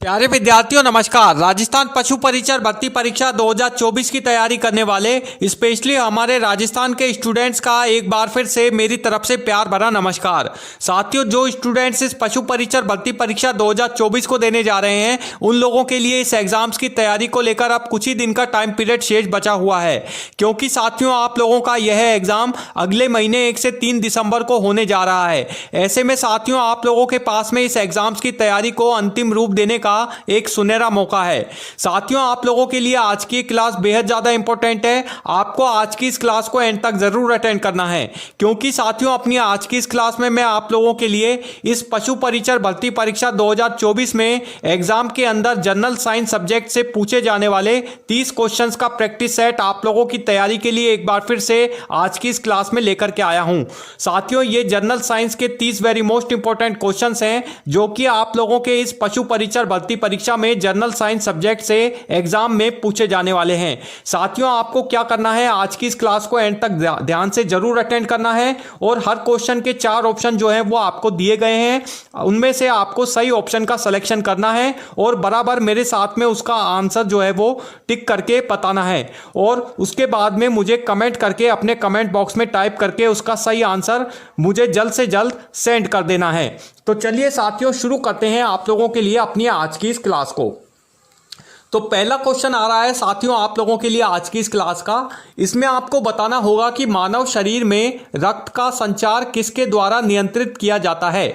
प्यारे विद्यार्थियों नमस्कार। राजस्थान पशु परिचर भर्ती परीक्षा 2024 की तैयारी करने वाले स्पेशली हमारे राजस्थान के स्टूडेंट्स का एक बार फिर से मेरी तरफ से प्यार भरा नमस्कार। साथियों, जो स्टूडेंट्स इस पशु परिचर भर्ती परीक्षा 2024 को देने जा रहे हैं उन लोगों के लिए इस एग्जाम्स की तैयारी को लेकर अब कुछ ही दिन का टाइम पीरियड शेष बचा हुआ है, क्योंकि साथियों आप लोगों का यह एग्जाम अगले महीने 1 से 3 दिसंबर को होने जा रहा है। ऐसे में साथियों आप लोगों के पास में इस एग्जाम्स की तैयारी को अंतिम रूप देने का एक सुनहरा मौका है। साथियों आप लोगों के लिए आज की क्लास बेहद ज्यादा इंपॉर्टेंट है। आपको आज की इस क्लास को एंड तक जरूर अटेंड करना है, क्योंकि साथियों अपनी आज की इस क्लास में मैं आप लोगों के लिए इस पशु परिचर भर्ती परीक्षा 2024 में एग्जाम के अंदर जनरल साइंस सब्जेक्ट से पूछे जाने वाले 30 क्वेश्चंस का प्रैक्टिस सेट आप लोगों की तैयारी के लिए एक बार फिर से आज की इस क्लास में लेकर के आया हूं। साथियों ये जनरल साइंस के 30 वेरी मोस्ट इंपॉर्टेंट क्वेश्चंस हैं जो कि आप लोगों के इस पशु परिचर भर्ती परीक्षा में जनरल साइंस सब्जेक्ट से एग्जाम में पूछे जाने वाले हैं। साथियों आपको क्या करना है, आज की इस क्लास को एंड तक ध्यान से जरूर अटेंड करना है और हर क्वेश्चन के 4 ऑप्शन जो है वो आपको दिए गए हैं, उनमें से आपको सही ऑप्शन का सिलेक्शन करना है और बराबर मेरे साथ में उसका आंसर जो है वो टिक करके बताना है और उसके बाद में मुझे कमेंट करके अपने कमेंट बॉक्स में टाइप करके उसका सही आंसर मुझे जल्द से जल्द सेंड कर देना है। तो चलिए साथियों शुरू करते हैं आप लोगों के लिए अपनी आज की इस क्लास को। तो पहला क्वेश्चन आ रहा है साथियों आप लोगों के लिए आज की इस क्लास का। इसमें आपको बताना होगा कि मानव शरीर में रक्त का संचार किसके द्वारा नियंत्रित किया जाता है।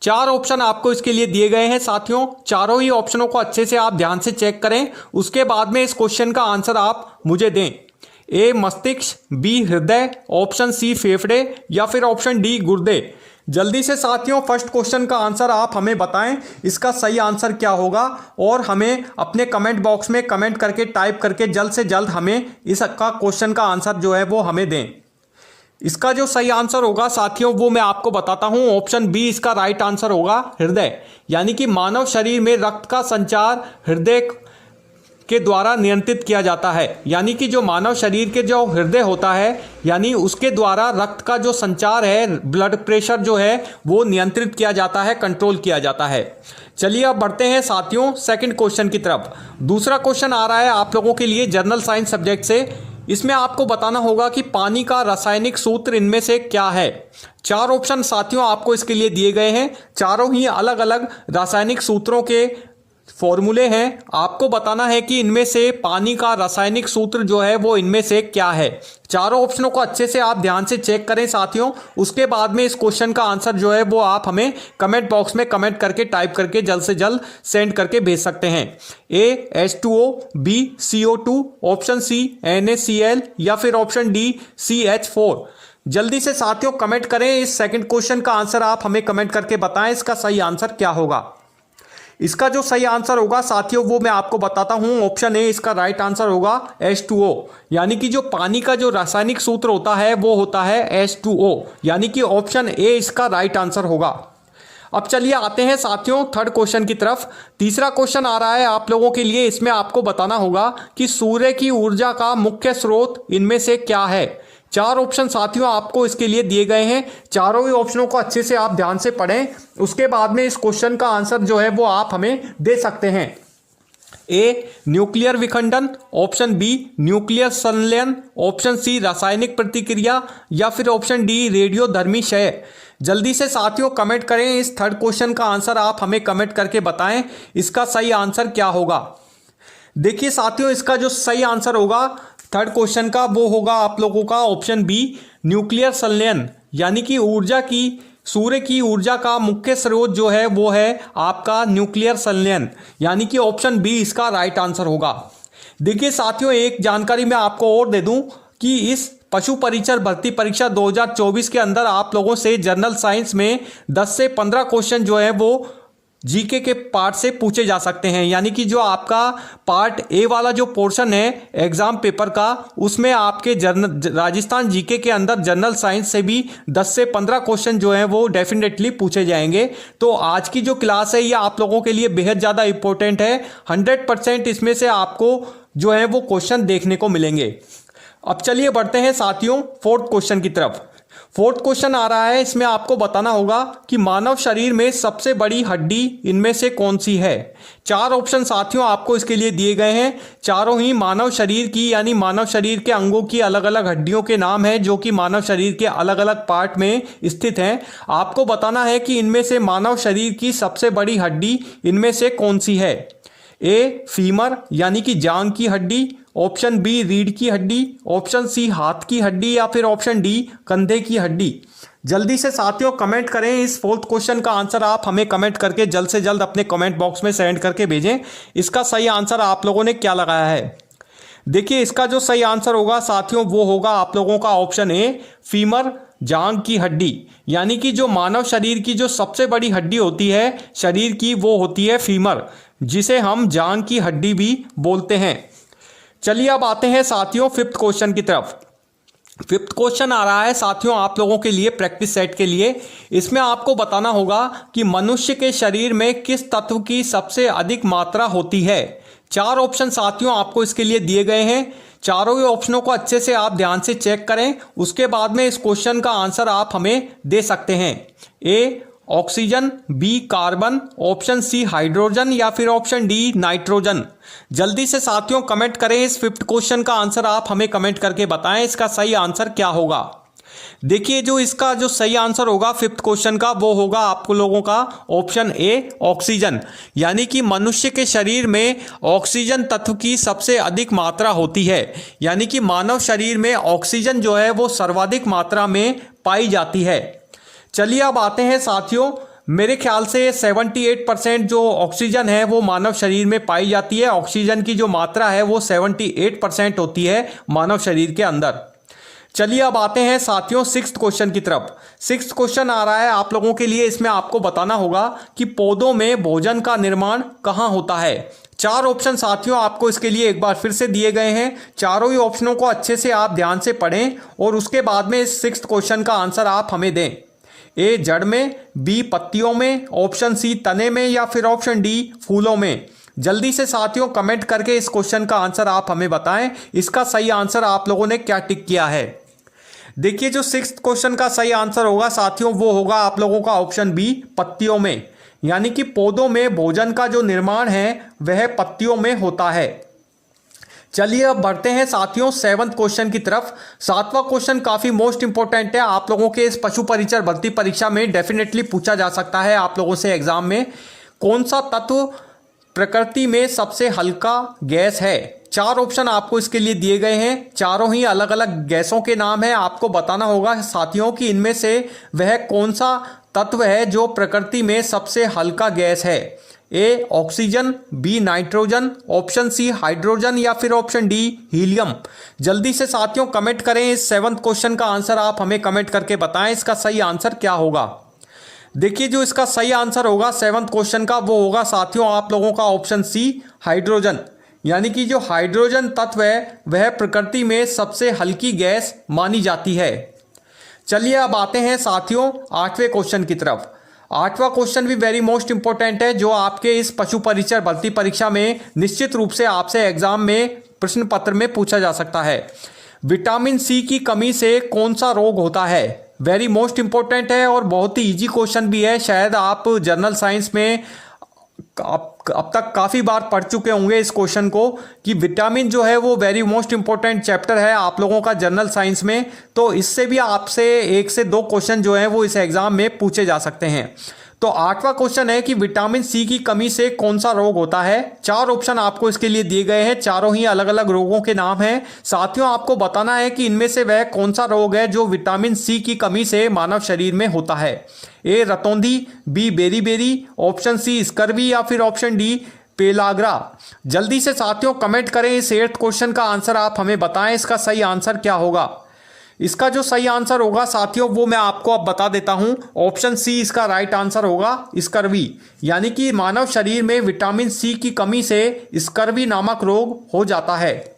4 ऑप्शन आपको इसके लिए दिए गए हैं साथियों, चारों ही ऑप्शनों को अच्छे से आप ध्यान से चेक करें, उसके बाद में इस क्वेश्चन का आंसर आप मुझे दें। ए मस्तिष्क, बी हृदय, ऑप्शन सी फेफड़े या फिर ऑप्शन डी गुर्दे। जल्दी से साथियों फर्स्ट क्वेश्चन का आंसर आप हमें बताएं, इसका सही आंसर क्या होगा और हमें अपने कमेंट बॉक्स में कमेंट करके टाइप करके जल्द से जल्द हमें इसका क्वेश्चन का आंसर जो है वो हमें दें। इसका जो सही आंसर होगा साथियों वो मैं आपको बताता हूं, ऑप्शन बी इसका राइट आंसर होगा हृदय, यानी कि मानव शरीर में रक्त का संचार हृदय के द्वारा नियंत्रित किया जाता है। यानी कि जो मानव शरीर के जो हृदय होता है यानी उसके द्वारा रक्त का जो संचार है, ब्लड प्रेशर जो है वो नियंत्रित किया जाता है, कंट्रोल किया जाता है। चलिए अब बढ़ते हैं साथियों सेकंड क्वेश्चन की तरफ। दूसरा क्वेश्चन आ रहा है आप लोगों के लिए जनरल साइंस सब्जेक्ट से। इसमें आपको बताना होगा कि पानी का रासायनिक सूत्र इनमें से क्या है। 4 ऑप्शन साथियों आपको इसके लिए दिए गए हैं, चारों ही अलग अलग रासायनिक सूत्रों के फॉर्मूले हैं। आपको बताना है कि इनमें से पानी का रासायनिक सूत्र जो है वो इनमें से क्या है। चारों ऑप्शनों को अच्छे से आप ध्यान से चेक करें साथियों, उसके बाद में इस क्वेश्चन का आंसर जो है वो आप हमें कमेंट बॉक्स में कमेंट करके टाइप करके जल्द से जल्द सेंड करके भेज सकते हैं। A H2O, B CO2, option C NaCl या फिर ऑप्शन डी CH4। जल्दी से साथियों कमेंट करें, इस सेकंड क्वेश्चन का आंसर आप हमें कमेंट करके बताएं इसका सही आंसर क्या होगा। इसका जो सही आंसर होगा साथियों वो मैं आपको बताता हूं, ऑप्शन ए इसका राइट आंसर होगा H2O, यानी कि जो पानी का जो रासायनिक सूत्र होता है वो होता है H2O, यानी कि ऑप्शन ए इसका राइट आंसर होगा। अब चलिए आते हैं साथियों थर्ड क्वेश्चन की तरफ। तीसरा क्वेश्चन आ रहा है आप लोगों के लिए, इसमें आपको बताना होगा कि सूर्य की ऊर्जा का मुख्य स्रोत इनमें से क्या है। 4 ऑप्शन साथियों आपको इसके लिए दिए गए हैं, चारों ही ऑप्शनों को अच्छे से आप ध्यान से पढ़ें, उसके बाद में इस क्वेश्चन का आंसर जो है वो आप हमें दे सकते हैं। ए न्यूक्लियर विखंडन, ऑप्शन बी न्यूक्लियर संलयन, ऑप्शन सी रासायनिक प्रतिक्रिया या फिर ऑप्शन डी रेडियोधर्मी क्षय। जल्दी से साथियों कमेंट करें, इस थर्ड क्वेश्चन का आंसर आप हमें कमेंट करके बताएं इसका सही आंसर क्या होगा। देखिए साथियों इसका जो सही आंसर होगा थर्ड क्वेश्चन का वो होगा आप लोगों का ऑप्शन बी न्यूक्लियर संलयन, यानी कि ऊर्जा की सूर्य की ऊर्जा का मुख्य स्रोत जो है वो है आपका न्यूक्लियर संलयन, यानी कि ऑप्शन बी इसका राइट आंसर होगा। देखिए साथियों एक जानकारी मैं आपको और दे दूं कि इस पशु परिचर भर्ती परीक्षा 2024 के अंदर आप लोगों से जनरल साइंस में 10 से 15 क्वेश्चन जो है वो जीके के पार्ट से पूछे जा सकते हैं, यानी कि जो आपका पार्ट ए वाला जो पोर्शन है एग्जाम पेपर का उसमें आपके राजस्थान जीके के अंदर जनरल साइंस से भी 10 से 15 क्वेश्चन जो हैं वो डेफिनेटली पूछे जाएंगे। तो आज की जो क्लास है ये आप लोगों के लिए बेहद ज़्यादा इंपॉर्टेंट है, 100% इसमें से आपको जो है वो क्वेश्चन देखने को मिलेंगे। अब चलिए बढ़ते हैं साथियों फोर्थ क्वेश्चन की तरफ। फोर्थ क्वेश्चन आ रहा है, इसमें आपको बताना होगा कि मानव शरीर में सबसे बड़ी हड्डी इनमें से कौन सी है। 4 ऑप्शन साथियों आपको इसके लिए दिए गए हैं। चारों ही मानव शरीर की यानी मानव शरीर के अंगों की अलग अलग हड्डियों के नाम हैं जो कि मानव शरीर के अलग अलग पार्ट में स्थित हैं। आपको बताना है कि इनमें से मानव शरीर की सबसे बड़ी हड्डी इनमें से कौन सी है। ए फीमर यानी कि जांग की हड्डी, ऑप्शन बी रीढ़ की हड्डी, ऑप्शन सी हाथ की हड्डी या फिर ऑप्शन डी कंधे की हड्डी। जल्दी से साथियों कमेंट करें। इस फोर्थ क्वेश्चन का आंसर आप हमें कमेंट करके जल्द से जल्द अपने कमेंट बॉक्स में सेंड करके भेजें। इसका सही आंसर आप लोगों ने क्या लगाया है। देखिए इसका जो सही आंसर होगा साथियों वो होगा आप लोगों का ऑप्शन ए फीमर जांग की हड्डी, यानी कि जो मानव शरीर की जो सबसे बड़ी हड्डी होती है शरीर की वो होती है फीमर, जिसे हम जांग की हड्डी भी बोलते हैं। चलिए अब आते हैं साथियों फिफ्थ क्वेश्चन की तरफ। फिफ्थ क्वेश्चन आ रहा है साथियों आप लोगों के लिए प्रैक्टिस सेट के लिए। इसमें आपको बताना होगा कि मनुष्य के शरीर में किस तत्व की सबसे अधिक मात्रा होती है। 4 ऑप्शन साथियों आपको इसके लिए दिए गए हैं। चारों ही ऑप्शनों को अच्छे से आप ध्यान से चेक करें, उसके बाद में इस क्वेश्चन का आंसर आप हमें दे सकते हैं। A oxygen, B carbon, option C hydrogen या फिर ऑप्शन डी नाइट्रोजन। जल्दी से साथियों कमेंट करें। इस फिफ्थ क्वेश्चन का आंसर आप हमें कमेंट करके बताएं इसका सही आंसर क्या होगा। देखिए जो इसका जो सही आंसर होगा फिफ्थ क्वेश्चन का वो होगा आप लोगों का ऑप्शन ए ऑक्सीजन, यानी कि मनुष्य के शरीर में ऑक्सीजन तत्व की सबसे अधिक मात्रा होती है, यानी कि मानव शरीर में ऑक्सीजन जो है वो सर्वाधिक मात्रा में पाई जाती है। चलिए अब आते हैं साथियों, मेरे ख्याल से 78% जो ऑक्सीजन है वो मानव शरीर में पाई जाती है। ऑक्सीजन की जो मात्रा है वो 78% होती है मानव शरीर के अंदर। चलिए अब आते हैं साथियों सिक्स्थ क्वेश्चन की तरफ। सिक्स्थ क्वेश्चन आ रहा है आप लोगों के लिए। इसमें आपको बताना होगा कि पौधों में भोजन का निर्माण कहाँ होता है। 4 ऑप्शन साथियों आपको इसके लिए एक बार फिर से दिए गए हैं। चारों ही ऑप्शनों को अच्छे से आप ध्यान से पढ़ें और उसके बाद में इस सिक्स्थ क्वेश्चन का आंसर आप हमें दें। ए जड़ में, बी पत्तियों में, ऑप्शन सी तने में या फिर ऑप्शन डी फूलों में। जल्दी से साथियों कमेंट करके इस क्वेश्चन का आंसर आप हमें बताएं इसका सही आंसर आप लोगों ने क्या टिक किया है। देखिए जो सिक्स्थ क्वेश्चन का सही आंसर होगा साथियों वो होगा आप लोगों का ऑप्शन बी पत्तियों में, यानी कि पौधों में भोजन का जो निर्माण है वह पत्तियों में होता है। चलिए अब बढ़ते हैं साथियों 7वें क्वेश्चन की तरफ। 7वां क्वेश्चन काफी मोस्ट इंपॉर्टेंट है आप लोगों के इस पशु परिचर भर्ती परीक्षा में डेफिनेटली पूछा जा सकता है आप लोगों से एग्जाम में। कौन सा तत्व प्रकृति में सबसे हल्का गैस है। 4 ऑप्शन आपको इसके लिए दिए गए हैं। चारों ही अलग अलग गैसों के नाम है। आपको बताना होगा साथियों कि इनमें से वह कौन सा तत्व है जो प्रकृति में सबसे हल्का गैस है। A oxygen, B nitrogen, option C hydrogen या फिर ऑप्शन डी हीलियम। जल्दी से साथियों कमेंट करें। इस 7वें क्वेश्चन का आंसर आप हमें कमेंट करके बताएं इसका सही आंसर क्या होगा। देखिए जो इसका सही आंसर होगा 7वें क्वेश्चन का वो होगा साथियों आप लोगों का ऑप्शन सी हाइड्रोजन, यानी कि जो हाइड्रोजन तत्व है वह प्रकृति में सबसे हल्की गैस मानी जाती है। चलिए अब आते हैं साथियों 8वें क्वेश्चन की तरफ। 8वां क्वेश्चन भी वेरी मोस्ट इंपॉर्टेंट है जो आपके इस पशु परिचर भर्ती परीक्षा में निश्चित रूप से आपसे एग्जाम में प्रश्न पत्र में पूछा जा सकता है। विटामिन सी की कमी से कौन सा रोग होता है। वेरी मोस्ट इंपॉर्टेंट है और बहुत ही इजी क्वेश्चन भी है। शायद आप जनरल साइंस में अब तक काफ़ी बार पढ़ चुके होंगे इस क्वेश्चन को कि विटामिन जो है वो वेरी मोस्ट इंपॉर्टेंट चैप्टर है आप लोगों का जनरल साइंस में। तो इससे भी आपसे 1 से 2 क्वेश्चन जो हैं वो इस एग्जाम में पूछे जा सकते हैं। तो 8वां क्वेश्चन है कि विटामिन सी की कमी से कौन सा रोग होता है। 4 ऑप्शन आपको इसके लिए दिए गए हैं। चारों ही अलग अलग रोगों के नाम हैं। साथियों आपको बताना है कि इनमें से वह कौन सा रोग है जो विटामिन सी की कमी से मानव शरीर में होता है। ए रतौंधी, B beriberi, option C scurvy या फिर ऑप्शन डी पेलाग्रा। जल्दी से साथियों कमेंट करें। इस 8th क्वेश्चन का आंसर आप हमें बताएं इसका सही आंसर क्या होगा। इसका जो सही आंसर होगा साथियों वो मैं आपको अब बता देता हूं। ऑप्शन सी इसका राइट आंसर होगा स्कर्वी, यानी कि मानव शरीर में विटामिन सी की कमी से स्कर्वी नामक रोग हो जाता है।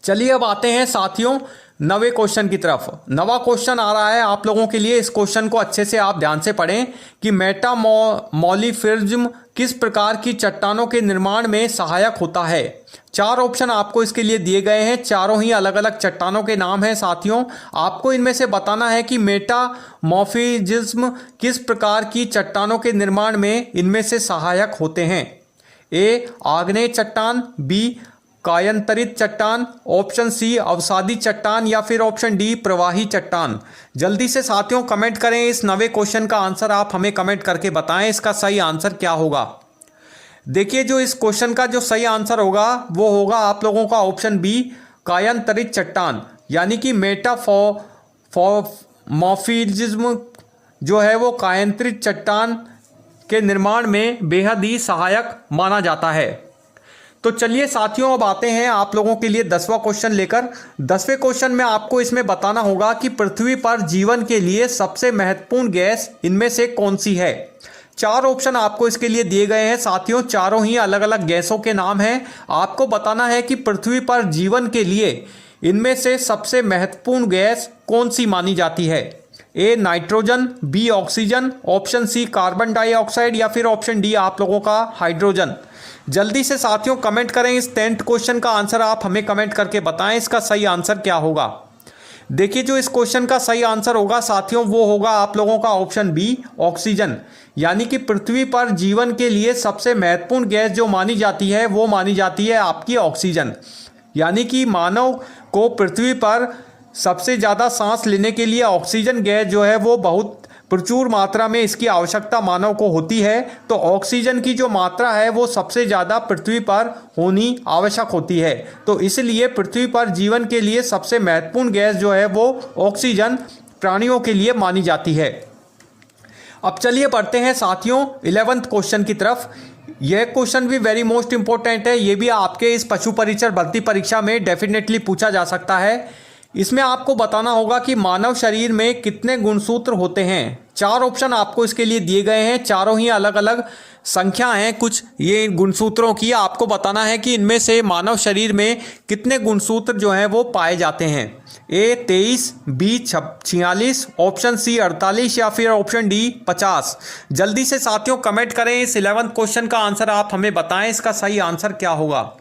चलिए अब आते हैं साथियों नवे क्वेश्चन की तरफ। नवा क्वेश्चन आ रहा है आप लोगों के लिए। इस क्वेश्चन को अच्छे से आप ध्यान से पढ़ें कि मेटामॉर्फिज्म किस प्रकार की चट्टानों के निर्माण में सहायक होता है। चार ऑप्शन आपको इसके लिए दिए गए हैं, चारों ही अलग अलग चट्टानों के नाम हैं साथियों। आपको इनमें से बताना है कि मेटामॉर्फिज्म किस प्रकार की चट्टानों के निर्माण में इनमें से सहायक होते हैं। ए आग्नेय चट्टान, बी कायांतरित चट्टान, ऑप्शन सी अवसादी चट्टान या फिर ऑप्शन डी प्रवाही चट्टान। जल्दी से साथियों कमेंट करें, इस नवे क्वेश्चन का आंसर आप हमें कमेंट करके बताएं इसका सही आंसर क्या होगा। देखिए जो इस क्वेश्चन का जो सही आंसर होगा वो होगा आप लोगों का ऑप्शन बी कायांतरित चट्टान, यानी कि मेटामॉर्फिज्म जो है वो कायांतरित चट्टान के निर्माण में बेहद ही सहायक माना जाता है। तो चलिए साथियों अब आते हैं आप लोगों के लिए 10वां क्वेश्चन लेकर। 10वें क्वेश्चन में आपको इसमें बताना होगा कि पृथ्वी पर जीवन के लिए सबसे महत्वपूर्ण गैस इनमें से कौन सी है। चार ऑप्शन आपको इसके लिए दिए गए हैं साथियों, चारों ही अलग अलग गैसों के नाम हैं। आपको बताना है कि पृथ्वी पर जीवन के लिए इनमें से सबसे महत्वपूर्ण गैस कौन सी मानी जाती है। A nitrogen, B oxygen, option C carbon dioxide या फिर ऑप्शन डी आप लोगों का हाइड्रोजन। जल्दी से साथियों कमेंट करें, इस 10th क्वेश्चन का आंसर आप हमें कमेंट करके बताएं इसका सही आंसर क्या होगा। देखिए जो इस क्वेश्चन का सही आंसर होगा साथियों वो होगा आप लोगों का ऑप्शन बी ऑक्सीजन, यानी कि पृथ्वी पर जीवन के लिए सबसे महत्वपूर्ण गैस जो मानी जाती है वो मानी जाती है आपकी ऑक्सीजन। यानी कि मानव को पृथ्वी पर सबसे ज़्यादा सांस लेने के लिए ऑक्सीजन गैस जो है वो बहुत प्रचुर मात्रा में इसकी आवश्यकता मानव को होती है। तो ऑक्सीजन की जो मात्रा है वो सबसे ज़्यादा पृथ्वी पर होनी आवश्यक होती है। तो इसलिए पृथ्वी पर जीवन के लिए सबसे महत्वपूर्ण गैस जो है वो ऑक्सीजन प्राणियों के लिए मानी जाती है। अब चलिए बढ़ते हैं साथियों 11th क्वेश्चन की तरफ। यह क्वेश्चन भी वेरी मोस्ट इंपॉर्टेंट है, ये भी आपके इस पशु परिचर भर्ती परीक्षा में डेफिनेटली पूछा जा सकता है। इसमें आपको बताना होगा कि मानव शरीर में कितने गुणसूत्र होते हैं। चार ऑप्शन आपको इसके लिए दिए गए हैं, चारों ही अलग अलग संख्या हैं कुछ ये गुणसूत्रों की। आपको बताना है कि इनमें से मानव शरीर में कितने गुणसूत्र जो हैं वो पाए जाते हैं। ए 23, बी 46, ऑप्शन सी 48 या फिर ऑप्शन डी 50। जल्दी से साथियों कमेंट करें, इस 11th क्वेश्चन का आंसर आप हमें बताएं इसका सही आंसर क्या होगा।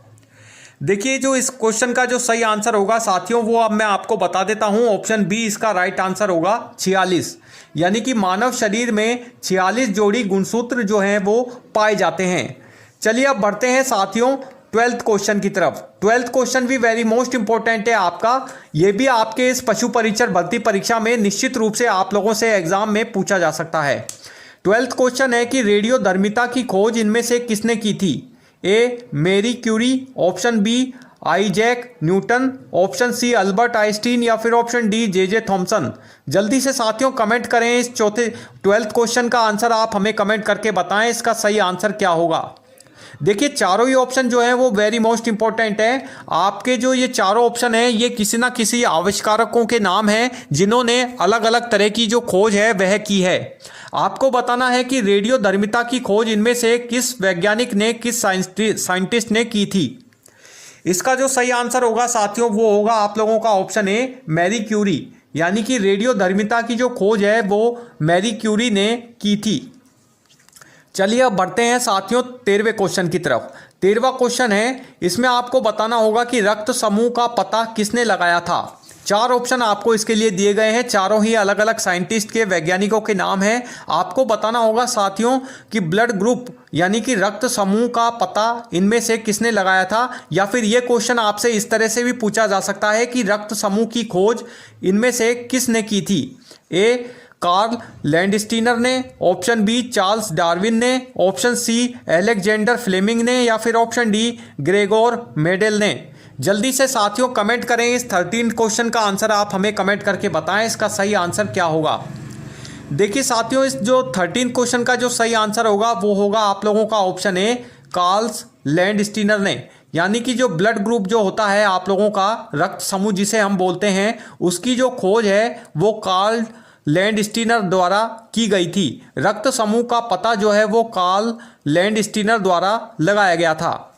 देखिए जो इस क्वेश्चन का जो सही आंसर होगा साथियों वो अब मैं आपको बता देता हूं, ऑप्शन बी इसका राइट आंसर होगा 46, यानी कि मानव शरीर में 46 जोड़ी गुणसूत्र जो हैं वो पाए जाते हैं। चलिए अब बढ़ते हैं साथियों 12th क्वेश्चन की तरफ। 12th क्वेश्चन भी वेरी मोस्ट इंपॉर्टेंट है आपका, ये भी आपके इस पशु परिचर भर्ती परीक्षा में निश्चित रूप से आप लोगों से एग्जाम में पूछा जा सकता है। 12th क्वेश्चन है कि रेडियोधर्मिता की खोज इनमें से किसने की थी। A Marie Curie, option B Isaac Newton, option C Albert Einstein या फिर ऑप्शन डी जे थॉमसन। जल्दी से साथियों कमेंट करें, इस 12th क्वेश्चन का आंसर आप हमें कमेंट करके बताएं इसका सही आंसर क्या होगा। देखिए चारों ही ऑप्शन जो है वो वेरी मोस्ट इंपॉर्टेंट है। आपके जो ये चारों ऑप्शन है ये किसी ना किसी आविष्कारकों के नाम हैं जिन्होंने अलग अलग तरह की जो खोज है वह की है। आपको बताना है कि रेडियोधर्मिता की खोज इनमें से किस वैज्ञानिक ने, किस साइंटिस्ट ने की थी। इसका जो सही आंसर होगा साथियों वो होगा आप लोगों का ऑप्शन ए मैरी क्यूरी, यानी कि रेडियोधर्मिता की जो खोज है वो मैरी क्यूरी ने की थी। चलिए अब बढ़ते हैं साथियों 13वें क्वेश्चन की तरफ। 13वां क्वेश्चन है, इसमें आपको बताना होगा कि रक्त समूह का पता किसने लगाया था। चार ऑप्शन आपको इसके लिए दिए गए हैं, चारों ही अलग अलग साइंटिस्ट के वैज्ञानिकों के नाम हैं। आपको बताना होगा साथियों कि ब्लड ग्रुप यानी कि रक्त समूह का पता इनमें से किसने लगाया था, या फिर ये क्वेश्चन आपसे इस तरह से भी पूछा जा सकता है कि रक्त समूह की खोज इनमें से किसने की थी। ए कार्ल लैंडस्टीनर ने, ऑप्शन बी चार्ल्स डार्विन ने, ऑप्शन सी अलेक्जेंडर फ्लेमिंग ने या फिर ऑप्शन डी ग्रेगोर मेंडल ने। जल्दी से साथियों कमेंट करें, इस 13 क्वेश्चन का आंसर आप हमें कमेंट करके बताएं इसका सही आंसर क्या होगा। देखिए साथियों इस जो 13 क्वेश्चन का जो सही आंसर होगा वो होगा आप लोगों का ऑप्शन ए कार्ल्स लैंडस्टीनर ने, यानी कि जो ब्लड ग्रुप जो होता है आप लोगों का रक्त समूह जिसे हम बोलते हैं उसकी जो खोज है वो कार्ल लैंडस्टीनर द्वारा की गई थी। रक्त समूह का पता जो है वो कार्ल लैंडस्टीनर द्वारा लगाया गया था।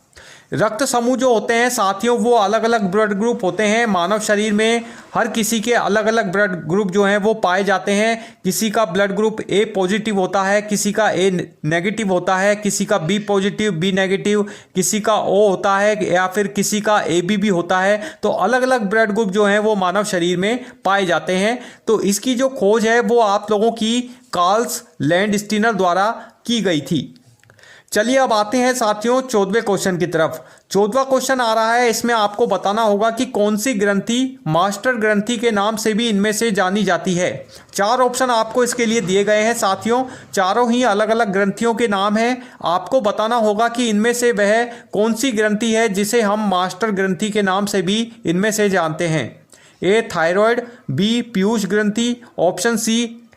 रक्त समूह जो होते हैं साथियों वो अलग अलग ब्लड ग्रुप होते हैं। मानव शरीर में हर किसी के अलग अलग ब्लड ग्रुप जो हैं वो पाए जाते हैं। किसी का ब्लड ग्रुप ए पॉजिटिव होता है, किसी का ए नेगेटिव होता है, किसी का बी पॉजिटिव, बी नेगेटिव, किसी का ओ होता है या फिर किसी का ए बी भी होता है। तो अलग अलग ब्लड ग्रुप जो हैं वो मानव शरीर में पाए जाते हैं। तो इसकी जो खोज है वो आप लोगों की कार्ल लैंडस्टीनर द्वारा की गई थी। चलिए अब आते हैं साथियों 14वें क्वेश्चन की तरफ। 14वां क्वेश्चन आ रहा है, इसमें आपको बताना होगा कि कौन सी ग्रंथि मास्टर ग्रंथि के नाम से भी इनमें से जानी जाती है। 4 ऑप्शन आपको इसके लिए दिए गए हैं साथियों, चारों ही अलग अलग ग्रंथियों के नाम हैं। आपको बताना होगा कि इनमें से वह कौन सी ग्रंथि है जिसे हम मास्टर ग्रंथि के नाम से भी इनमें से जानते हैं। ए थायराइड, बी पीयूष ग्रंथि, ऑप्शन सी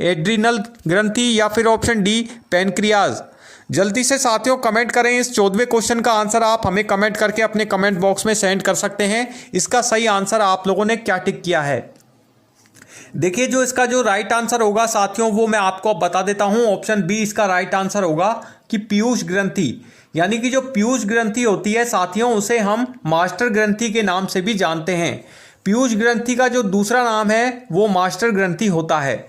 एड्रिनल ग्रंथि या फिर ऑप्शन डी पैनक्रियाज। जल्दी से साथियों कमेंट करें। इस 14वें क्वेश्चन का आंसर आप हमें कमेंट करके अपने कमेंट बॉक्स में सेंड कर सकते हैं। इसका सही आंसर आप लोगों ने क्या टिक किया है। देखिए जो इसका जो राइट आंसर होगा साथियों वो मैं आपको अब बता देता हूं। ऑप्शन बी इसका राइट आंसर होगा कि पीयूष ग्रंथि, यानी कि जो पीयूष ग्रंथि होती है साथियों उसे हम मास्टर ग्रंथि के नाम से भी जानते हैं। पीयूष ग्रंथि का जो दूसरा नाम है वो मास्टर ग्रंथि होता है।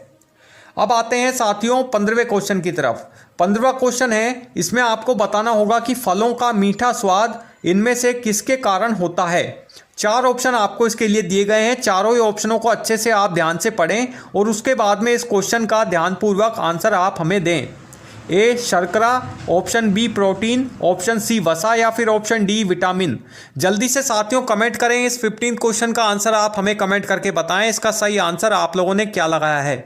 अब आते हैं साथियों 15वें क्वेश्चन की तरफ। 15वां क्वेश्चन है, इसमें आपको बताना होगा कि फलों का मीठा स्वाद इनमें से किसके कारण होता है। 4 ऑप्शन आपको इसके लिए दिए गए हैं। चारों ही ऑप्शनों को अच्छे से आप ध्यान से पढ़ें और उसके बाद में इस क्वेश्चन का ध्यानपूर्वक आंसर आप हमें दें। ए शर्करा, option B protein, option C वसा या फिर ऑप्शन डी विटामिन। जल्दी से साथियों कमेंट करें। इस 15 क्वेश्चन का आंसर आप हमें कमेंट करके बताएं इसका सही आंसर आप लोगों ने क्या लगाया है।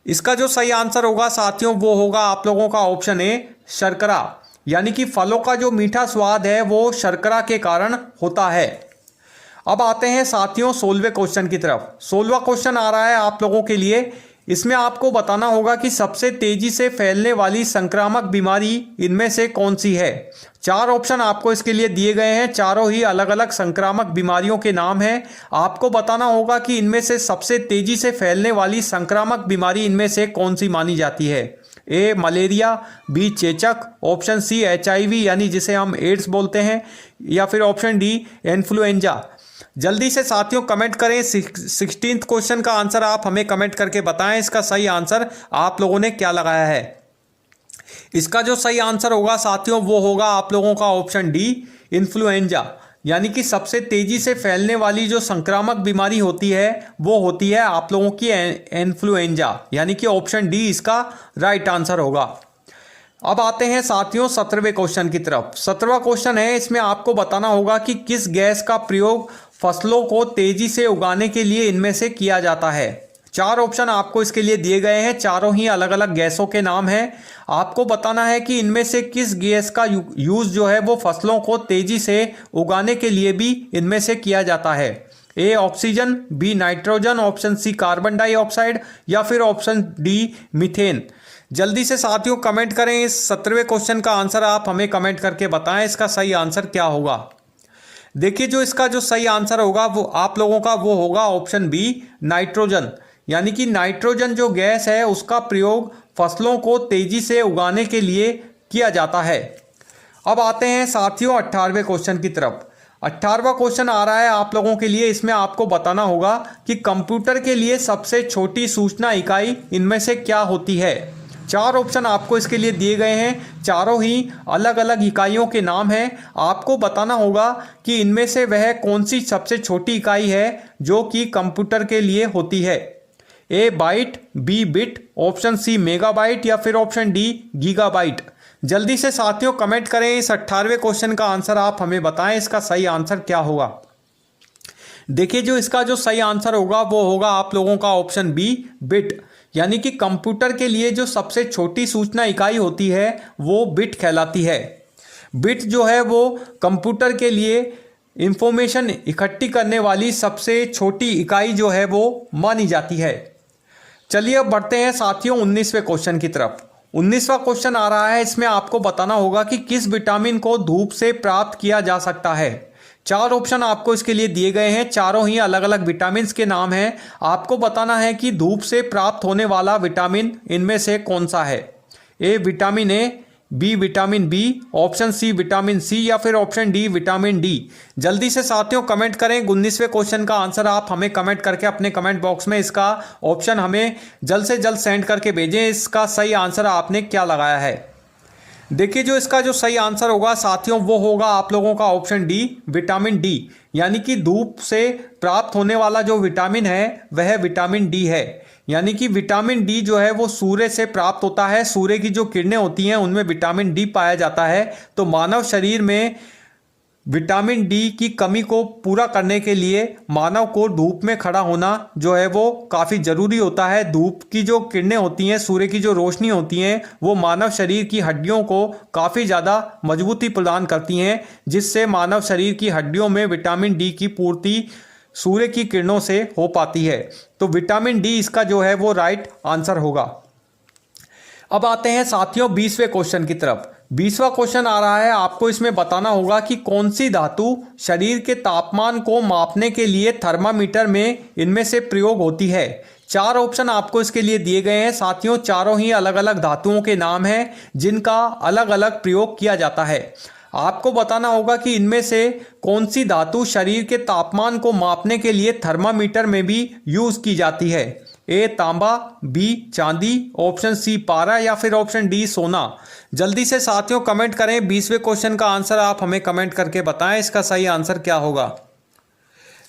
इसका जो सही आंसर होगा साथियों वो होगा आप लोगों का ऑप्शन ए शर्करा, यानी कि फलों का जो मीठा स्वाद है वो शर्करा के कारण होता है। अब आते हैं साथियों 16वें क्वेश्चन की तरफ। 16वां क्वेश्चन आ रहा है आप लोगों के लिए। इसमें आपको बताना होगा कि सबसे तेजी से फैलने वाली संक्रामक बीमारी इनमें से कौन सी है। 4 ऑप्शन आपको इसके लिए दिए गए हैं। चारों ही अलग अलग संक्रामक बीमारियों के नाम हैं। आपको बताना होगा कि इनमें से सबसे तेजी से फैलने वाली संक्रामक बीमारी इनमें से कौन सी मानी जाती है। ए मलेरिया, बी चेचक, ऑप्शन सी HIV यानी जिसे हम एड्स बोलते हैं, या फिर ऑप्शन डी इन्फ्लुएंजा। जल्दी से साथियों कमेंट करें। 16th क्वेश्चन का आंसर आप हमें कमेंट करके बताएं इसका सही आंसर आप लोगों ने क्या लगाया है। इसका जो सही आंसर होगा साथियों वो होगा आप लोगों का ऑप्शन डी इन्फ्लुएंजा, यानी कि सबसे तेजी से फैलने वाली जो संक्रामक बीमारी होती है वो होती है आप लोगों की इन्फ्लुएंजा, यानी कि ऑप्शन डी इसका राइट आंसर होगा। अब आते हैं साथियों 17वें क्वेश्चन की तरफ। 17वां क्वेश्चन है, इसमें आपको बताना होगा कि किस गैस का प्रयोग फसलों को तेजी से उगाने के लिए इनमें से किया जाता है। 4 ऑप्शन आपको इसके लिए दिए गए हैं। चारों ही अलग अलग गैसों के नाम हैं। आपको बताना है कि इनमें से किस गैस का यूज जो है वो फसलों को तेजी से उगाने के लिए भी इनमें से किया जाता है। A oxygen, B nitrogen, option C carbon dioxide या फिर ऑप्शन डी मीथेन। जल्दी से साथियों कमेंट करें। इस 17वें क्वेश्चन का आंसर आप हमें कमेंट करके बताएं इसका सही आंसर क्या होगा। देखिए जो इसका जो सही आंसर होगा वो आप लोगों का वो होगा ऑप्शन बी नाइट्रोजन, यानी कि नाइट्रोजन जो गैस है उसका प्रयोग फसलों को तेजी से उगाने के लिए किया जाता है। अब आते हैं साथियों 18वें क्वेश्चन की तरफ। 18वां क्वेश्चन आ रहा है आप लोगों के लिए। इसमें आपको बताना होगा कि कंप्यूटर के लिए सबसे छोटी सूचना इकाई इनमें से क्या होती है। 4 ऑप्शन आपको इसके लिए दिए गए हैं। चारों ही अलग अलग इकाइयों के नाम हैं। आपको बताना होगा कि इनमें से वह कौन सी सबसे छोटी इकाई है जो कि कंप्यूटर के लिए होती है। A byte, B bit, option C megabyte या फिर ऑप्शन डी गीगाबाइट। जल्दी से साथियों कमेंट करें। इस 18वें क्वेश्चन का आंसर आप हमें बताएं इसका सही आंसर क्या होगा। देखिए जो इसका जो सही आंसर होगा वो होगा आप लोगों का ऑप्शन बी बिट, यानी कि कंप्यूटर के लिए जो सबसे छोटी सूचना इकाई होती है वो बिट कहलाती है। बिट जो है वो कंप्यूटर के लिए इंफॉर्मेशन इकट्ठी करने वाली सबसे छोटी इकाई जो है वो मानी जाती है। चलिए अब बढ़ते हैं साथियों 19वें क्वेश्चन की तरफ। 19वां क्वेश्चन आ रहा है। इसमें आपको बताना होगा कि किस विटामिन को धूप से प्राप्त किया जा सकता है। 4 ऑप्शन आपको इसके लिए दिए गए हैं। चारों ही अलग अलग विटामिन के नाम हैं। आपको बताना है कि धूप से प्राप्त होने वाला विटामिन इनमें से कौन सा है। A vitamin A, B vitamin B, option C vitamin C या फिर ऑप्शन डी विटामिन डी। जल्दी से साथियों कमेंट करें। 19वें क्वेश्चन का आंसर आप हमें कमेंट करके अपने कमेंट बॉक्स में इसका ऑप्शन हमें जल्द से जल्द सेंड करके भेजें। इसका सही आंसर आपने क्या लगाया है। देखिए जो इसका जो सही आंसर होगा साथियों वो होगा आप लोगों का ऑप्शन डी विटामिन डी, यानी कि धूप से प्राप्त होने वाला जो विटामिन है वह विटामिन डी है। यानी कि विटामिन डी जो है वो सूर्य से प्राप्त होता है। सूर्य की जो किरणें होती हैं उनमें विटामिन डी पाया जाता है। तो मानव शरीर में विटामिन डी की कमी को पूरा करने के लिए मानव को धूप में खड़ा होना जो है वो काफ़ी ज़रूरी होता है। धूप की जो किरणें होती हैं, सूर्य की जो रोशनी होती हैं, वो मानव शरीर की हड्डियों को काफ़ी ज़्यादा मजबूती प्रदान करती हैं, जिससे मानव शरीर की हड्डियों में विटामिन डी की पूर्ति सूर्य की किरणों से हो पाती है। तो विटामिन डी इसका जो है वो राइट आंसर होगा। अब आते हैं साथियों 20वें क्वेश्चन की तरफ। 20वां क्वेश्चन आ रहा है, आपको इसमें बताना होगा कि कौन सी धातु शरीर के तापमान को मापने के लिए थर्मामीटर में इनमें से प्रयोग होती है। 4 ऑप्शन आपको इसके लिए दिए गए हैं साथियों। चारों ही अलग अलग धातुओं के नाम हैं जिनका अलग अलग प्रयोग किया जाता है। आपको बताना होगा कि इनमें से कौन सी धातु शरीर के तापमान को मापने के लिए थर्मामीटर में भी यूज की जाती है। ए तांबा, बी चांदी, ऑप्शन सी पारा या फिर ऑप्शन डी सोना। जल्दी से साथियों कमेंट करें। 20वें क्वेश्चन का आंसर आप हमें कमेंट करके बताएं इसका सही आंसर क्या होगा।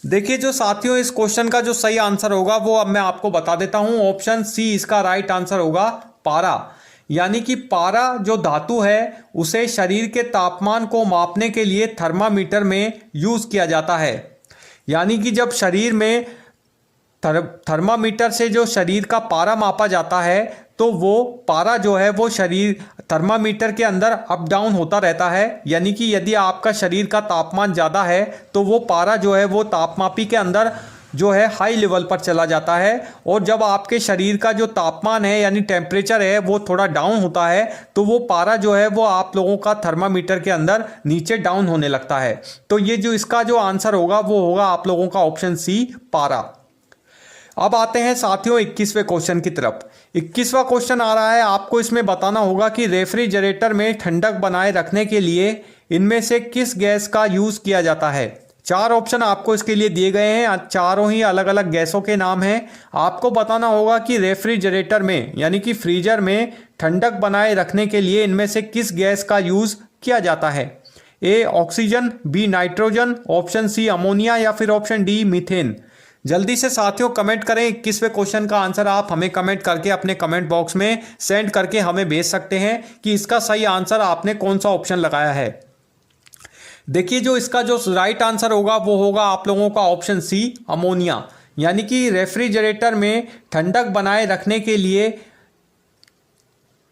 देखिए जो साथियों इस क्वेश्चन का जो सही आंसर होगा वो अब मैं आपको बता देता हूं। ऑप्शन सी इसका राइट आंसर होगा पारा। यानी कि पारा जो धातु है उसे शरीर के तापमान को मापने के लिए थर्मामीटर में यूज किया जाता है। यानी कि जब शरीर में थर्मामीटर से जो शरीर का पारा मापा जाता है तो वो पारा जो है वो शरीर थर्मामीटर के अंदर अप डाउन होता रहता है। यानी कि यदि आपका शरीर का तापमान ज़्यादा है तो वो पारा जो है वो तापमापी के अंदर जो है हाई लेवल पर चला जाता है, और जब आपके शरीर का जो तापमान है यानी टेम्परेचर है वो थोड़ा डाउन होता है तो वो पारा जो है वो आप लोगों का थर्मामीटर के अंदर नीचे डाउन होने लगता है। तो ये जो इसका जो आंसर होगा वो होगा आप लोगों का ऑप्शन सी पारा। अब आते हैं साथियों 21वें क्वेश्चन की तरफ। 21वां क्वेश्चन आ रहा है, आपको इसमें बताना होगा कि रेफ्रिजरेटर में ठंडक बनाए रखने के लिए इनमें से किस गैस का यूज़ किया जाता है। 4 ऑप्शन आपको इसके लिए दिए गए हैं। चारों ही अलग अलग गैसों के नाम हैं। आपको बताना होगा कि रेफ्रिजरेटर में यानी कि फ्रीजर में ठंडक बनाए रखने के लिए इनमें से किस गैस का यूज़ किया जाता है। A oxygen, B nitrogen, option C ammonia या फिर ऑप्शन डी मीथेन। जल्दी से साथियों कमेंट करें। 21वें क्वेश्चन का आंसर आप हमें कमेंट करके अपने कमेंट बॉक्स में सेंड करके हमें भेज सकते हैं कि इसका सही आंसर आपने कौन सा ऑप्शन लगाया है। देखिए जो इसका जो राइट आंसर होगा वो होगा आप लोगों का ऑप्शन सी अमोनिया। यानी कि रेफ्रिजरेटर में ठंडक बनाए रखने के लिए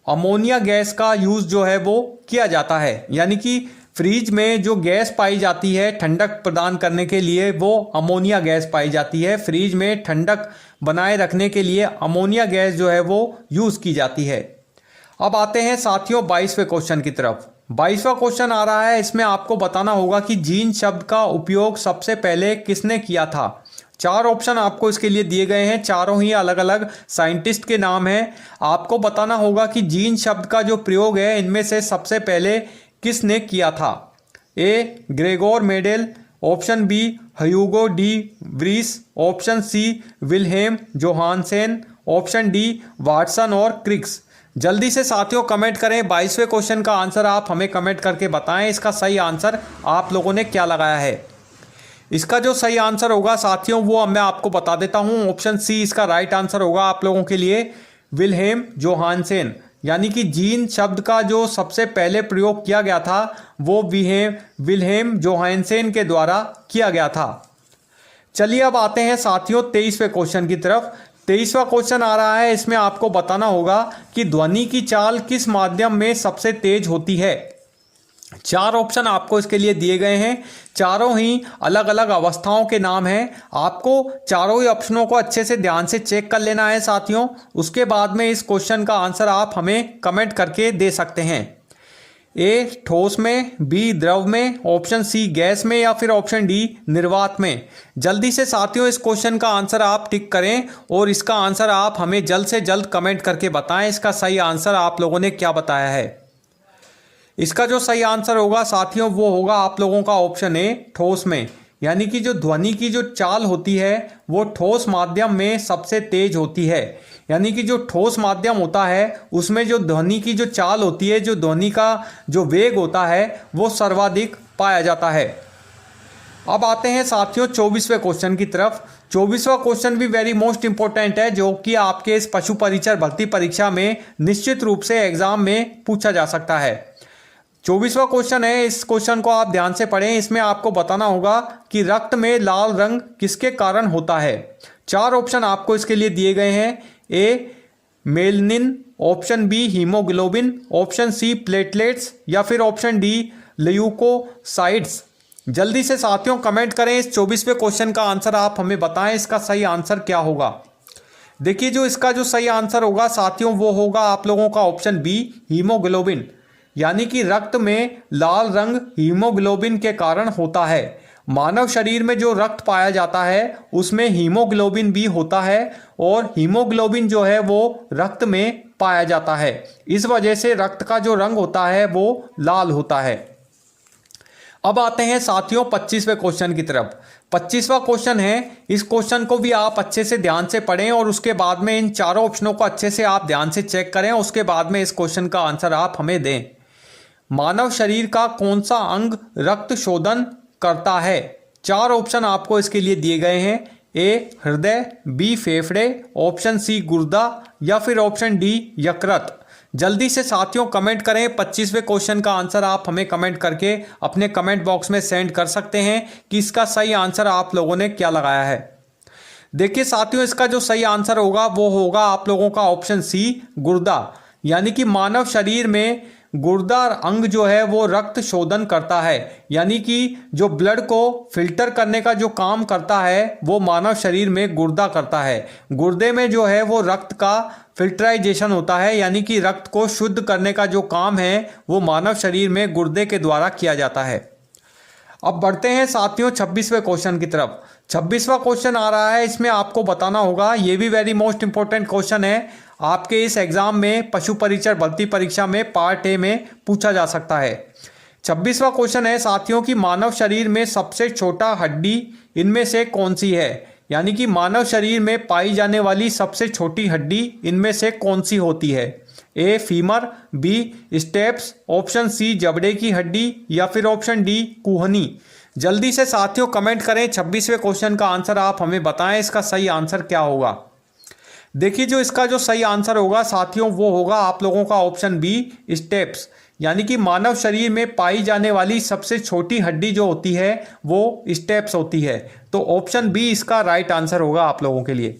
अमोनिया गैस का यूज़ जो है वो किया जाता है। यानी कि फ्रिज में जो गैस पाई जाती है ठंडक प्रदान करने के लिए वो अमोनिया गैस पाई जाती है। फ्रिज में ठंडक बनाए रखने के लिए अमोनिया गैस जो है वो यूज़ की जाती है। अब आते हैं साथियों 22वें क्वेश्चन की तरफ। 22वां क्वेश्चन आ रहा है, इसमें आपको बताना होगा कि जीन शब्द का उपयोग सबसे पहले किसने किया था। 4 ऑप्शन आपको इसके लिए दिए गए हैं। चारों ही अलग अलग साइंटिस्ट के नाम हैं। आपको बताना होगा कि जीन शब्द का जो प्रयोग है इनमें से सबसे पहले किसने किया था। A Gregor Mendel, option B Hugo de Vries, option C Wilhelm Johannsen, option D Watson और क्रिक्स। जल्दी से साथियों कमेंट करें। 22वें क्वेश्चन का आंसर आप हमें कमेंट करके बताएं इसका सही आंसर आप लोगों ने क्या लगाया है। इसका जो सही आंसर होगा साथियों वो मैं आपको बता देता हूं। ऑप्शन सी इसका राइट आंसर होगा आप लोगों के लिए विल्हेम जोहानसेन। यानी कि जीन शब्द का जो सबसे पहले प्रयोग किया गया था वो विल्हेम जोहानसेन के द्वारा किया गया था। चलिए अब आते हैं साथियों 23वें क्वेश्चन की तरफ। 23वां क्वेश्चन आ रहा है, इसमें आपको बताना होगा कि ध्वनि की चाल किस माध्यम में सबसे तेज होती है। 4 ऑप्शन आपको इसके लिए दिए गए हैं। चारों ही अलग अलग अवस्थाओं के नाम हैं। आपको चारों ही ऑप्शनों को अच्छे से ध्यान से चेक कर लेना है साथियों। उसके बाद में इस क्वेश्चन का आंसर आप हमें कमेंट करके दे सकते हैं। ए ठोस में, बी द्रव में, ऑप्शन सी गैस में या फिर ऑप्शन डी निर्वात में। जल्दी से साथियों इस क्वेश्चन का आंसर आप टिक करें और इसका आंसर आप हमें जल्द से जल्द कमेंट करके बताएं इसका सही आंसर आप लोगों ने क्या बताया है। इसका जो सही आंसर होगा साथियों वो होगा आप लोगों का ऑप्शन ए, ठोस में। यानी कि जो ध्वनि की जो चाल होती है वो ठोस माध्यम में सबसे तेज होती है। यानी कि जो ठोस माध्यम होता है उसमें जो ध्वनि की जो चाल होती है, जो ध्वनि का जो वेग होता है वो सर्वाधिक पाया जाता है। अब आते हैं साथियों 24वें क्वेश्चन की तरफ। 24वां क्वेश्चन भी वेरी मोस्ट इंपॉर्टेंट है, जो कि आपके इस पशु परिचर भर्ती परीक्षा में निश्चित रूप से एग्जाम में पूछा जा सकता है। 24वां क्वेश्चन है, इस क्वेश्चन को आप ध्यान से पढ़ें। इसमें आपको बताना होगा कि रक्त में लाल रंग किसके कारण होता है। 4 ऑप्शन आपको इसके लिए दिए गए हैं। A melanin, option B haemoglobin, option C platelets या फिर ऑप्शन डी ल्यूकोसाइड्स। जल्दी से साथियों कमेंट करें, इस 24वें क्वेश्चन का आंसर आप हमें बताएं, इसका सही आंसर क्या होगा। देखिए जो इसका जो सही आंसर होगा साथियों वो होगा आप लोगों का ऑप्शन बी, हीमोग्लोबिन। यानी कि रक्त में लाल रंग हीमोग्लोबिन के कारण होता है। मानव शरीर में जो रक्त पाया जाता है उसमें हीमोग्लोबिन भी होता है और हीमोग्लोबिन जो है वो रक्त में पाया जाता है। इस वजह से रक्त का जो रंग होता है वो लाल होता है। अब आते हैं साथियों 25वें क्वेश्चन की तरफ। 25वां क्वेश्चन है, इस क्वेश्चन को भी आप अच्छे से ध्यान से पढ़ें और उसके बाद में इन चारों ऑप्शनों को अच्छे से आप ध्यान से चेक करें, उसके बाद में इस क्वेश्चन का आंसर आप हमें दें। मानव शरीर का कौन सा अंग रक्त शोधन करता है। 4 ऑप्शन आपको इसके लिए दिए गए हैं। ए हृदय, बी फेफड़े, ऑप्शन सी गुर्दा या फिर ऑप्शन डी यकृत। जल्दी से साथियों कमेंट करें, 25वें क्वेश्चन का आंसर आप हमें कमेंट करके अपने कमेंट बॉक्स में सेंड कर सकते हैं कि इसका सही आंसर आप लोगों ने क्या लगाया है। देखिए साथियों इसका जो सही आंसर होगा वो होगा आप लोगों का ऑप्शन सी, गुर्दा। यानी कि मानव शरीर में गुर्दा अंग जो है वो रक्त शोधन करता है। यानी कि जो ब्लड को फिल्टर करने का जो काम करता है वो मानव शरीर में गुर्दा करता है। गुर्दे में जो है वो रक्त का फिल्टराइजेशन होता है, यानी कि रक्त को शुद्ध करने का जो काम है वो मानव शरीर में गुर्दे के द्वारा किया जाता है। अब बढ़ते हैं साथियों 26वें क्वेश्चन की तरफ। 26वां क्वेश्चन आ रहा है, इसमें आपको बताना होगा, ये भी वेरी मोस्ट इंपॉर्टेंट क्वेश्चन है, आपके इस एग्जाम में पशु परिचर भर्ती परीक्षा में पार्ट ए में पूछा जा सकता है। 26वां क्वेश्चन है साथियों कि मानव शरीर में सबसे छोटा हड्डी इनमें से कौन सी है। यानी कि मानव शरीर में पाई जाने वाली सबसे छोटी हड्डी इनमें से कौन सी होती है। A femur, B stapes, option C जबड़े की हड्डी या फिर ऑप्शन डी कूहनी। जल्दी से साथियों कमेंट करें, 26वें क्वेश्चन का आंसर आप हमें बताएं, इसका सही आंसर क्या होगा। देखिए जो इसका जो सही आंसर होगा साथियों वो होगा आप लोगों का ऑप्शन बी, स्टेप्स। यानी कि मानव शरीर में पाई जाने वाली सबसे छोटी हड्डी जो होती है वो स्टेप्स होती है। तो ऑप्शन बी इसका राइट आंसर होगा आप लोगों के लिए।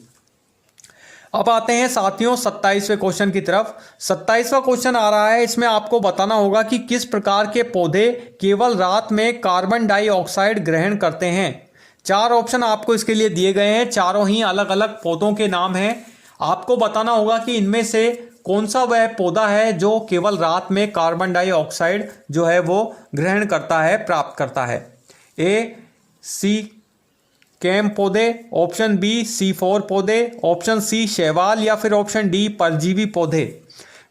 अब आते हैं साथियों 27वें क्वेश्चन की तरफ। 27वां क्वेश्चन आ रहा है, इसमें आपको बताना होगा कि किस प्रकार के पौधे केवल रात में कार्बन डाइऑक्साइड ग्रहण करते हैं। 4 ऑप्शन आपको इसके लिए दिए गए हैं, चारों ही अलग अलग पौधों के नाम हैं। आपको बताना होगा कि इनमें से कौन सा वह पौधा है जो केवल रात में कार्बन डाइऑक्साइड जो है वो ग्रहण करता है, प्राप्त करता है। ए सी कैम पौधे, ऑप्शन बी C4 पौधे, ऑप्शन सी शैवाल या फिर ऑप्शन डी परजीवी पौधे।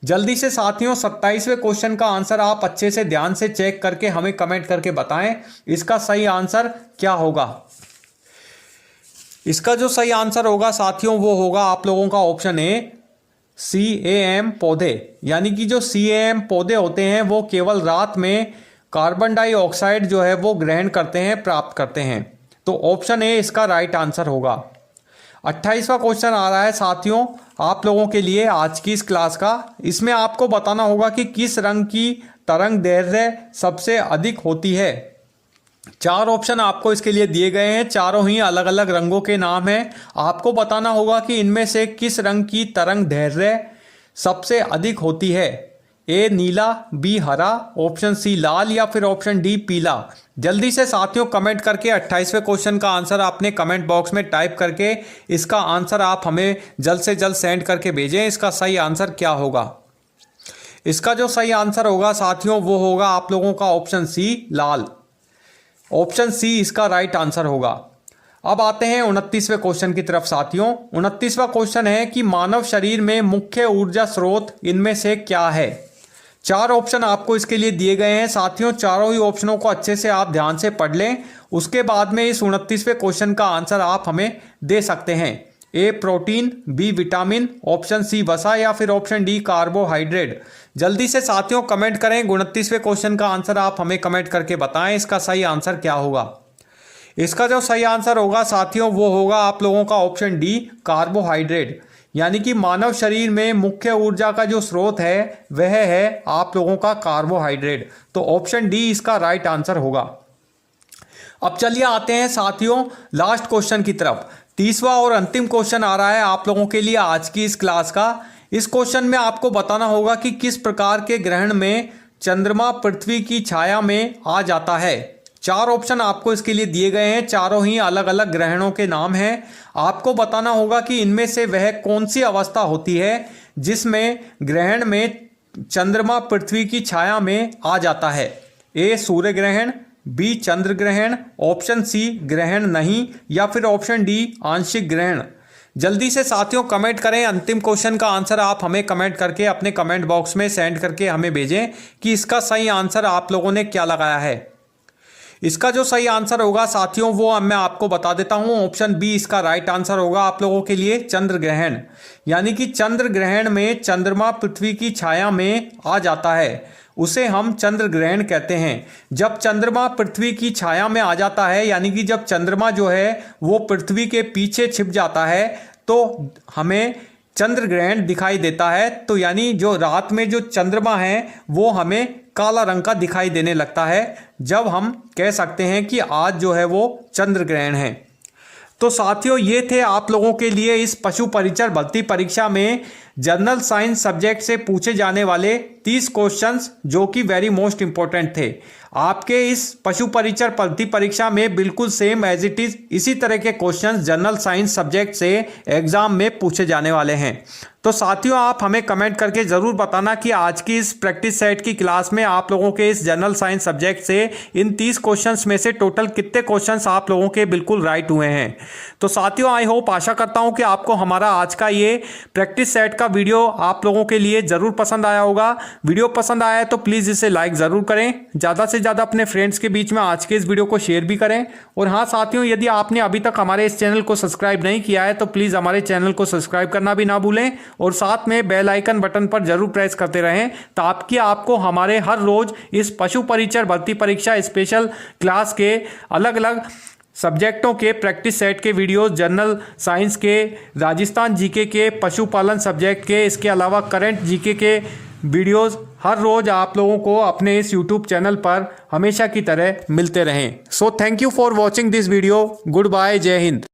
जल्दी से साथियों 27वें क्वेश्चन का आंसर आप अच्छे से ध्यान से चेक करके हमें कमेंट करके बताएं, इसका सही आंसर क्या होगा। इसका जो सही आंसर होगा साथियों वो होगा आप लोगों का ऑप्शन ए, CAM पौधे। यानी कि जो CAM पौधे होते हैं वो केवल रात में कार्बन डाइऑक्साइड जो है वो ग्रहण करते हैं, प्राप्त करते हैं। तो ऑप्शन ए इसका राइट आंसर होगा। 28वां क्वेश्चन आ रहा है साथियों आप लोगों के लिए आज की इस क्लास का। इसमें आपको बताना होगा कि किस रंग की तरंग दैर्ध्य सबसे अधिक होती है। 4 ऑप्शन आपको इसके लिए दिए गए हैं, चारों ही अलग अलग रंगों के नाम हैं। आपको बताना होगा कि इनमें से किस रंग की तरंग दैर्ध्य सबसे अधिक होती है। ए नीला, बी हरा, ऑप्शन सी लाल या फिर ऑप्शन डी पीला। जल्दी से साथियों कमेंट करके 28वें क्वेश्चन का आंसर आपने कमेंट बॉक्स में टाइप करके इसका आंसर आप हमें जल्द से जल्द सेंड करके भेजें, इसका सही आंसर क्या होगा। इसका जो सही आंसर होगा साथियों वो होगा आप लोगों का ऑप्शन सी लाल। ऑप्शन सी इसका राइट आंसर होगा। अब आते हैं 29वें क्वेश्चन की तरफ साथियों। 29वां क्वेश्चन है कि मानव शरीर में मुख्य ऊर्जा स्रोत इनमें से क्या है। 4 ऑप्शन आपको इसके लिए दिए गए हैं साथियों। चारों ही ऑप्शनों को अच्छे से आप ध्यान से पढ़ लें, उसके बाद में इस 29वें क्वेश्चन का आंसर आप हमें दे सकते हैं। A protein, B vitamin, option C वसा या फिर ऑप्शन डी कार्बोहाइड्रेट। जल्दी से साथियों कमेंट करें, 29वें क्वेश्चन का आंसर आप हमें कमेंट करके बताएं इसका सही आंसर क्या होगा। इसका जो सही आंसर होगा साथियों वो होगा आप लोगों का ऑप्शन डी कार्बोहाइड्रेट, यानी कि मानव शरीर में मुख्य ऊर्जा का जो स्रोत है वह है आप लोगों का कार्बोहाइड्रेट। तो ऑप्शन डी इसका राइट आंसर होगा। अब चलिए आते हैं साथियों लास्ट क्वेश्चन की तरफ। 30वां और अंतिम क्वेश्चन आ रहा है आप लोगों के लिए आज की इस क्लास का। इस क्वेश्चन में आपको बताना होगा कि किस प्रकार के ग्रहण में चंद्रमा पृथ्वी की छाया में आ जाता है। 4 ऑप्शन आपको इसके लिए दिए गए हैं, चारों ही अलग अलग ग्रहणों के नाम हैं। आपको बताना होगा कि इनमें से वह कौन सी अवस्था होती है जिसमें ग्रहण में चंद्रमा पृथ्वी की छाया में आ जाता है। ए सूर्य ग्रहण, बी चंद्र ग्रहण, ऑप्शन सी ग्रहण नहीं या फिर ऑप्शन डी आंशिक ग्रहण। जल्दी से साथियों कमेंट करें, अंतिम क्वेश्चन का आंसर आप हमें कमेंट करके अपने कमेंट बॉक्स में सेंड करके हमें भेजें कि इसका सही आंसर आप लोगों ने क्या लगाया है। इसका जो सही आंसर होगा साथियों वो मैं आपको बता देता हूं, ऑप्शन बी इसका राइट आंसर होगा आप लोगों के लिए, चंद्र ग्रहण। यानी कि चंद्र ग्रहण में चंद्रमा पृथ्वी की छाया में आ जाता है, उसे हम चंद्र ग्रहण कहते हैं। जब चंद्रमा पृथ्वी की छाया में आ जाता है, यानी कि जब चंद्रमा जो है वो पृथ्वी के पीछे छिप जाता है तो हमें चंद्र ग्रहण दिखाई देता है। तो यानी जो रात में जो चंद्रमा है वो हमें काला रंग का दिखाई देने लगता है, जब हम कह सकते हैं कि आज जो है वो चंद्र ग्रहण है। तो साथियों ये थे आप लोगों के लिए इस पशु परिचर भर्ती परीक्षा में जनरल साइंस सब्जेक्ट से पूछे जाने वाले 30 क्वेश्चंस जो कि वेरी मोस्ट इंपॉर्टेंट थे। आपके इस पशु परिचर भर्ती परीक्षा में बिल्कुल सेम एज इट इज इसी तरह के क्वेश्चंस जनरल साइंस सब्जेक्ट से एग्जाम में पूछे जाने वाले हैं। तो साथियों आप हमें कमेंट करके ज़रूर बताना कि आज की इस प्रैक्टिस सेट की क्लास में आप लोगों के इस जनरल साइंस सब्जेक्ट से इन 30 क्वेश्चंस में से टोटल कितने क्वेश्चंस आप लोगों के बिल्कुल राइट हुए हैं। तो साथियों आई होप आशा करता हूं कि आपको हमारा आज का ये प्रैक्टिस सेट का वीडियो आप लोगों के लिए ज़रूर पसंद आया होगा। वीडियो पसंद आया है तो प्लीज़ इसे लाइक ज़रूर करें, ज़्यादा से ज़्यादा अपने फ्रेंड्स के बीच में आज के इस वीडियो को शेयर भी करें। और हाँ साथियों यदि आपने अभी तक हमारे इस चैनल को सब्सक्राइब नहीं किया है तो प्लीज़ हमारे चैनल को सब्सक्राइब करना भी ना भूलें और साथ में बेल आइकन बटन पर जरूर प्रेस करते रहें ताकि आपको हमारे हर रोज इस पशु परिचर भर्ती परीक्षा स्पेशल क्लास के अलग अलग सब्जेक्टों के प्रैक्टिस सेट के वीडियोस, जनरल साइंस के, राजस्थान जीके के, पशुपालन सब्जेक्ट के, इसके अलावा करंट जीके के वीडियोस हर रोज आप लोगों को अपने इस यूट्यूब चैनल पर हमेशा की तरह मिलते रहें। So thank you for watching this video. Good bye, जय हिंद।